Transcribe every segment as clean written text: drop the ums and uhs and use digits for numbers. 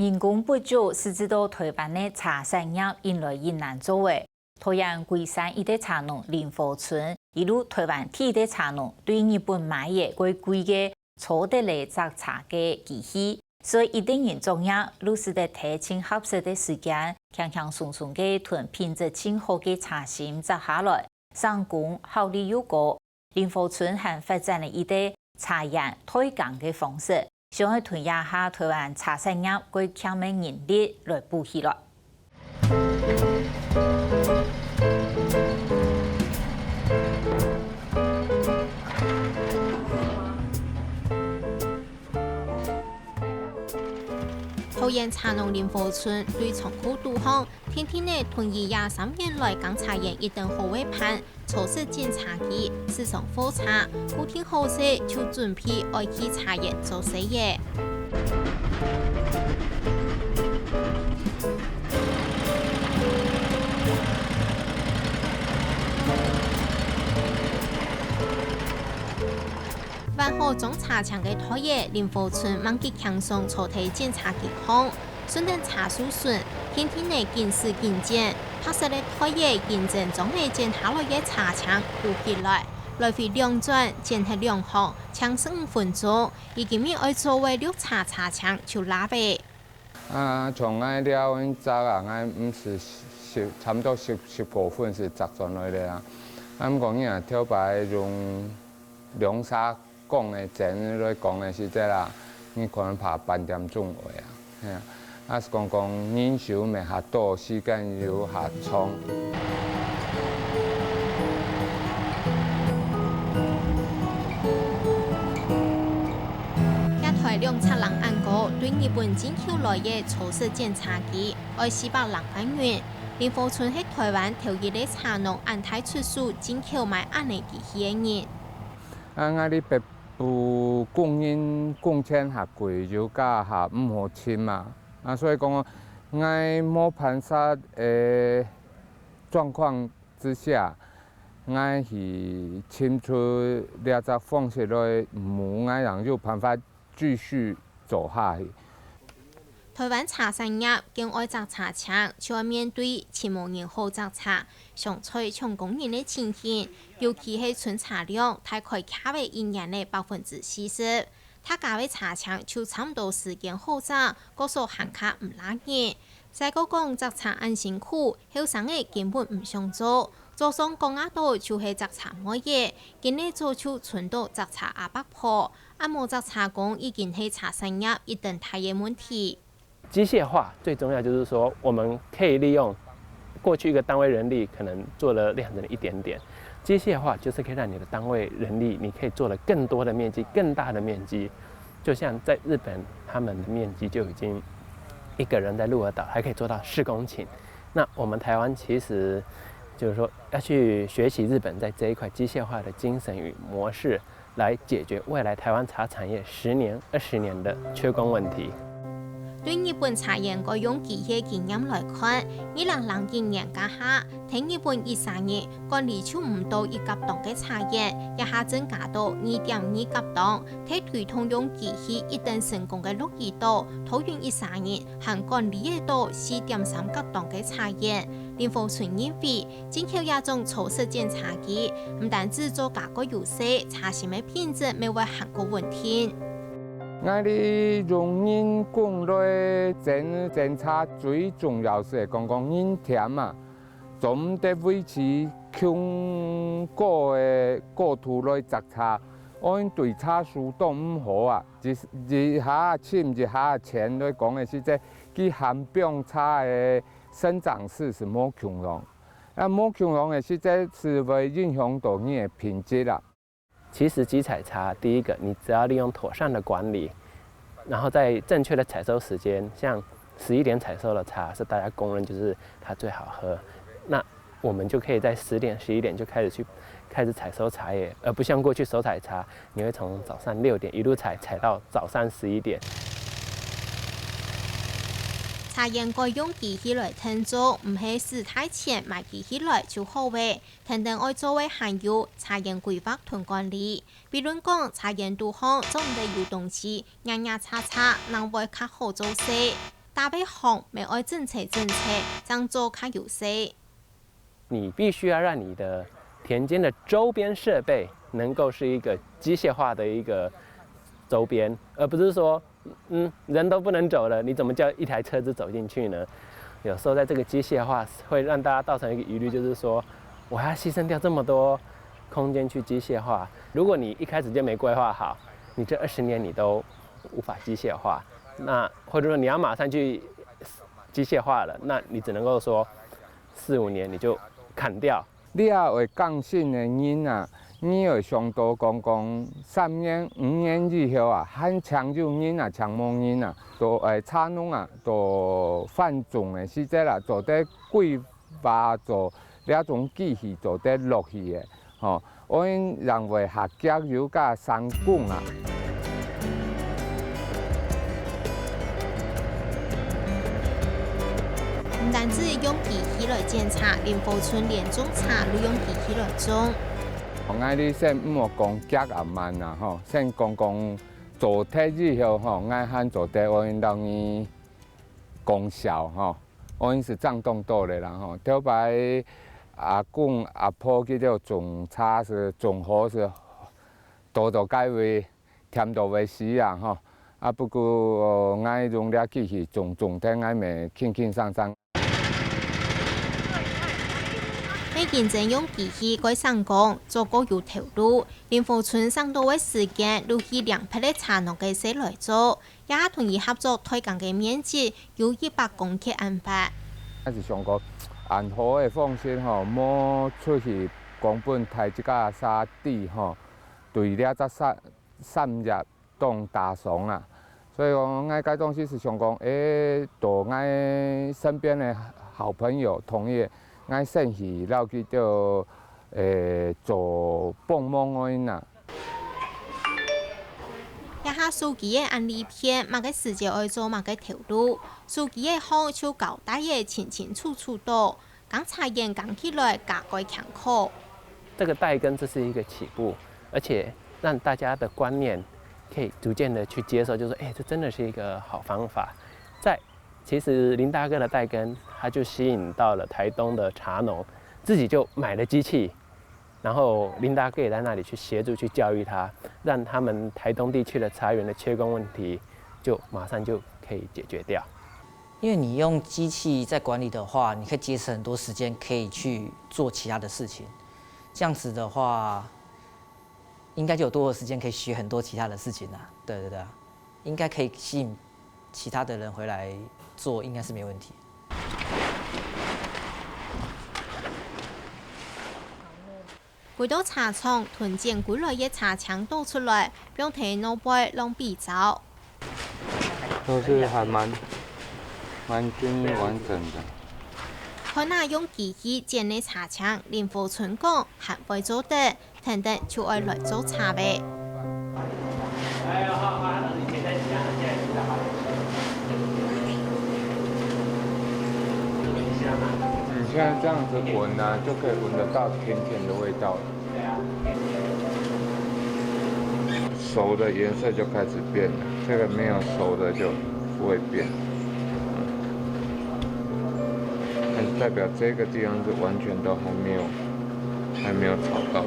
人工不足，使至到台湾的茶产业引来越难做诶。台阳龟山一代茶农林福春，一路台湾第一代茶农对日本买嘅贵贵嘅错得嚟摘茶嘅机器，所以一定要重要，路使得提前合适的时间，轻轻松松嘅囤品质清好嘅茶芯摘下来，上工效率又高。林福春还发展了一代茶园推广嘅方式。想去推下台湾茶产业佢强嘅人力来补起来。桃园茶农林福春对仓库导航，天天呢囤以23年来港茶园一等好尾盘，初次检查机市场复查，固定好势就准备爱去茶园做事业。办好种茶厂的拖业，林福春忙吉轻松坐提检查健康，顺等茶树顺，天天内见事见检，拍摄的拖业认真将内检下来的茶厂补起来，来回两转，检核2项，抢15分钟，已经咪爱作为绿茶茶厂就拉呗。从爱了，阮摘爱唔是差不多15分是摘转来的啊。毋过伊挑白用凉沙讲的前来讲的是这啦，伊可能拍8点钟话啊，嘿啊，是讲人手未下多，时间又下长。台两茶人按过对日本进口来的初次检查机，爱400人万元。林福春喺台湾头一个茶农按太出数进口买安尼机器的人。我哋北部供应贡献下贵，油价下唔好亲嘛。所以讲，我冇盘杀的状况之下，我是清出2只方式来，唔爱让有办法继续走下去。台湾茶产业经爱摘茶厂，就要面对前无人好摘茶、上菜抢工人的情形，尤其是春茶量大概卡为1年的40%。他家的茶厂就差唔多时间好摘，个数行卡唔拉人。再讲摘茶安辛苦，后生的根本唔想做。早上讲到就是摘茶冇嘢，今日做出纯到摘茶阿伯婆，冇摘茶工已经係茶产业一等大嘅问题。机械化最重要就是说，我们可以利用过去一个单位人力可能做了量的一点点，机械化就是可以让你的单位人力，你可以做了更多的面积、更大的面积。就像在日本，他们的面积就已经一个人在鹿儿岛还可以做到4公顷。那我们台湾其实就是说要去学习日本在这一块机械化的精神与模式，来解决未来台湾茶产业10年、20年的缺工问题。对日本茶园个用机械经验来看，2002年家下，喺日本13年管理出唔到1甲檔嘅茶園，一下增加到2.2甲檔，睇推通用機器一等成功嘅6度，桃園13年行管理到4.3甲檔嘅茶園。林福春認為，進口一種初次檢查機，唔單止做價格優勢，茶芯嘅品質未會行過問題。我哋用人工來檢查最重要是講人甜啊，總得維持強果嘅果土來摘茶，按對茶樹都唔好啊，一下深一下淺來講嘅是即佢含病茶嘅生長勢是冇強壯，冇強壯嘅是即是會影響到你嘅品質啦。其实集采茶，第一个，你只要利用妥善的管理，然后在正确的采收时间，像11点采收的茶是大家公认就是它最好喝，那我们就可以在10点、11点就开始采收茶叶，而不像过去手采茶，你会从早上6点一路采到早上11点。茶園該用機器來訂做，唔係使太錢買機器來就好嘅。等等愛作為含有茶園規劃同管理，比如講茶園導航總得有東西，日日查查，能會較好做事。大卫行未愛政策，這樣做較有勢。你必須要讓你的田間的周邊設備能夠是一個機械化的一個周邊，而不是說，人都不能走了，你怎麼叫一台車子走進去呢？有時候在這個機械化會讓大家造成一個疑慮，就是說，我還要犧牲掉這麼多空間去機械化。如果你一開始就沒規劃好，你這20年你都無法機械化。那或者說你要馬上去機械化了，那你只能夠說4、5年你就砍掉。你也會講信的人啊，你會想到講3年、5年以後啊，很長久人啊、長毛人啊，都產農啊，都繁種的時節啦，做得規劃做那種機器做得落去的，吼，我認為下腳有加三公啊。唔單止用機器來檢查，林福村連種茶都用機器來種。我嗌你先唔好講腳也慢啦，吼，先講做得以後，吼，嗌喊做得我讓你功效，吼，我是漲動多的啦，吼，頭擺阿公阿婆去到種茶是種好是多到解為添到為死啊，吼，啊不過嗌用啲機器種得嗌咪輕輕鬆鬆。喺現正用機器改上工，做個有投入。林福村上到嘅時間，都係2匹嘅茶農嘅事來做，也同意合作推廣嘅面積有100公頃安排。我是想講，按好嘅方式吼，莫出去光本台一架沙地吼，對了則深入當打樁啦。所以我愛該東西是想講，多愛身邊嘅好朋友同意。愛生氣，然後佢就做幫忙我呐。一下手機嘅案例片，乜嘅時間愛做乜嘅投入，手機嘅好就交代嘅清清楚楚多，講茶葉講起來價格強可。這個代耕這是一個起步，而且讓大家的觀念可以逐漸的去接受，就是說，這真的是一個好方法。其實林大哥的代耕，他就吸引到了台東的茶農，自己就買了機器，然後林大哥也在那裡去協助去教育他，讓他們台東地區的茶園的缺工問題就馬上就可以解決掉。因為你用機器在管理的話，你可以節省很多時間，可以去做其他的事情。這樣子的話，應該就有多的時間可以學很多其他的事情啦。對，應該可以吸引其他的人回來做，應該是沒問題。幾多茶廠囤積歸來嘅茶槍倒出來，標題腦背讓比較。都是還蠻均勻完整的。看那用機器剪嘅茶槍，林福村講還會做得，等等就愛來做茶唄。你現在這樣子聞啊，就可以聞得到甜甜的味道。熟的顏色就開始變了，這個沒有熟的就不會變。但是代表這個地方是完全都還沒有炒到。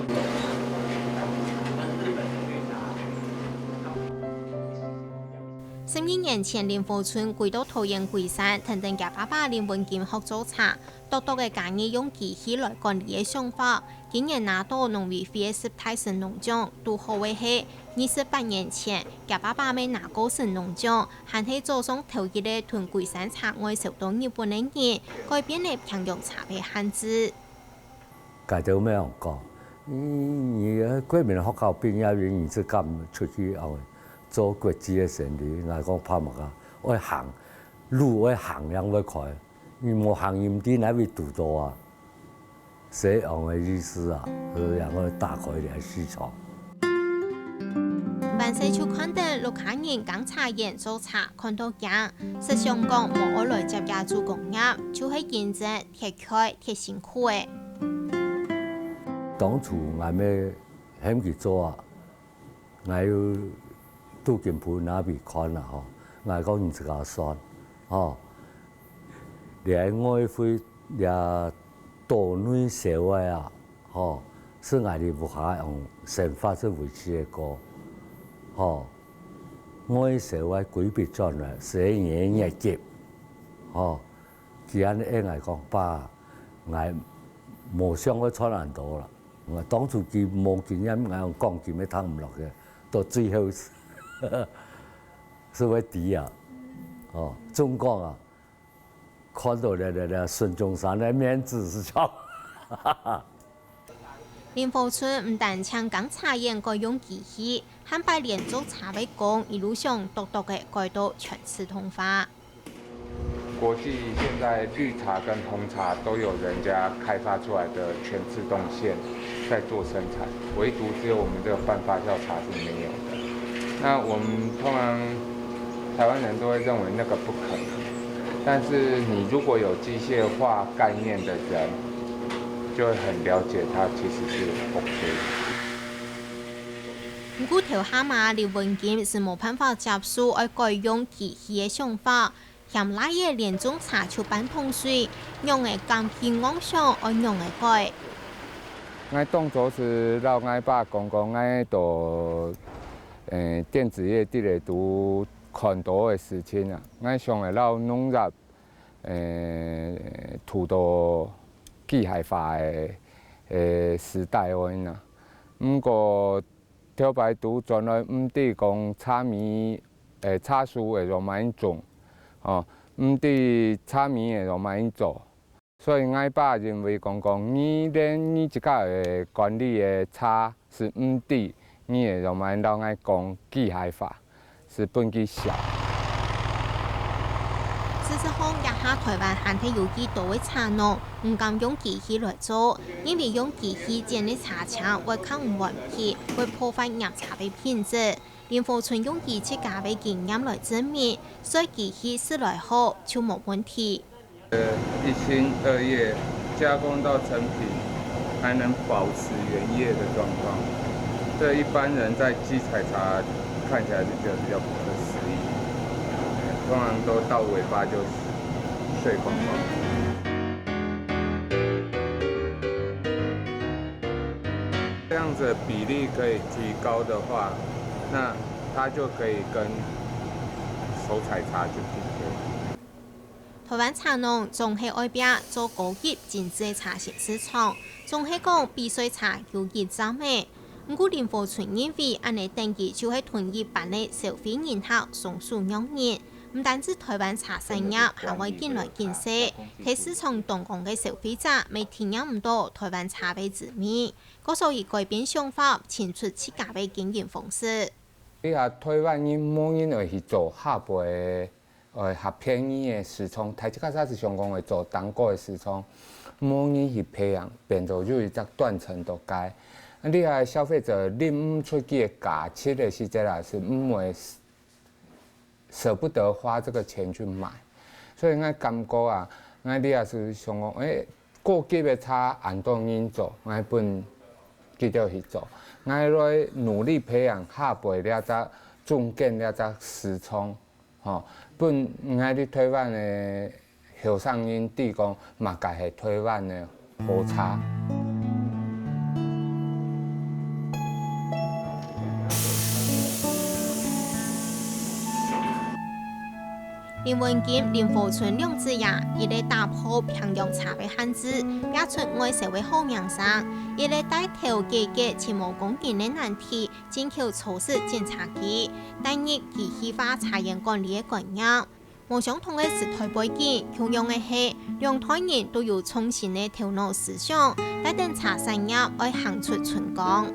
12年前，林福村歸到桃園龜山，同家爸爸林文金學做茶，獨獨嘅家業用機器來管理嘅想法。今年拿到農委會嘅10大省農獎，都好為係28年前，家爸爸未拿過省農獎，還係做上頭一個屯龜山茶愛受到日本嘅人，改變咗平庸茶嘅限制。介紹咩人講？而嗰邊學校畢業員是咁出去後。做國際嘅生意，我講拍物啊，我行路我行樣會快，你冇行驗啲哪會堵到啊？這樣嘅意思啊，然後打開啲市場。萬世就看到陸家人講茶園做茶，看到驚，實想講冇我來接家做工業，就係認真鐵開鐵辛苦嘅。當初我咩響佢做啊，我要。都見盤那邊看啦嗬，我講唔識講算，吼，掠爱会掠岛内社会啊，吼，是爱哋无下用生发是维持的歌，吼，爱社会规避转来，是演业绩，吼，既安尼爱讲把爱无想要传染到啦。我当初佢无经验，我用钢琴要弹唔落去，到最后是会低啊，哦，中国啊，看到了孙中山的面子是错。林福春唔但抢讲茶叶改用机器，还把连做茶杯工一路上独独嘅改到全自动化。国际现在绿茶跟红茶都有人家开发出来的全自动线在做生产，唯独只有我们这个半发酵茶是没有的。那我们通常台湾人都会认为那个不可能，但是你如果有机械化概念的人，就会很了解它其实是 OK 的。不过头下嘛，李文健是冇办法接受爱改用机器嘅想法。嫌那嘢连种茶出版通水，用嘅钢皮昂上，爱用嘅改。我动作是让我爸讲讲，我到电子业伫咧读很多的事情啊，我想会到农业土到机械化的时代因啊。不过挑白读转来唔知讲茶米茶树会容易种。哦，唔知茶米会容易做，所以我爸认为讲你连你一家的管理的茶是唔知，你会容易让我讲机械化，是本机小。事实上，也下台湾还係有幾多位茶農唔敢用機器來做，因為用機器建的茶廠會抗唔完皮，會破壞釀茶的品質。林福春用機器加嘅經驗來證明，所以機器試來好就冇問題。一心二葉加工到成品，還能保持原葉的狀況，這一般人在機採茶看起來就覺得比較不可思議，通常都到尾巴就碎光光。這樣子的比例可以提高的話，那它就可以跟手採茶去PK。台灣茶農總係愛拼做高級精緻嘅茶葉市場，總係講比水茶有熱爭嘅。不過林福春認為，安尼等於就係同一般嘅消費人口松鼠養人，唔單止台灣茶產業還會見來見勢，喺市場當中嘅消費者未體驗唔到台灣茶嘅滋味，嗰所以改變想法，遷出自家嘅經營方式。你下台灣人冇人會去做下輩較便宜的時裝，台灣較早是上講會做當個的時裝，冇人去培養，變做就是只斷層都該。你下消費者拎唔出去的價錢的時陣啦，是唔會捨不得花這個錢去買，所以我感覺啊，我你也是想講，高級的茶按當人做，我本繼續去做。我來努力培養下輩了只中間了只時裝，吼，本我哋台灣的後生人啲講，嘛家係台灣的好茶。林文健、林福春兩子爺，一嚟打破平陽茶嘅限制，也出外社會好名聲；一嚟帶頭解決前無公見嘅難題，進口超市檢查機，帶入機器化茶葉管理嘅概念。冇相同嘅時代背景，同樣嘅係兩台人都有創新嘅頭腦思想，帶動茶產業愛行出春光。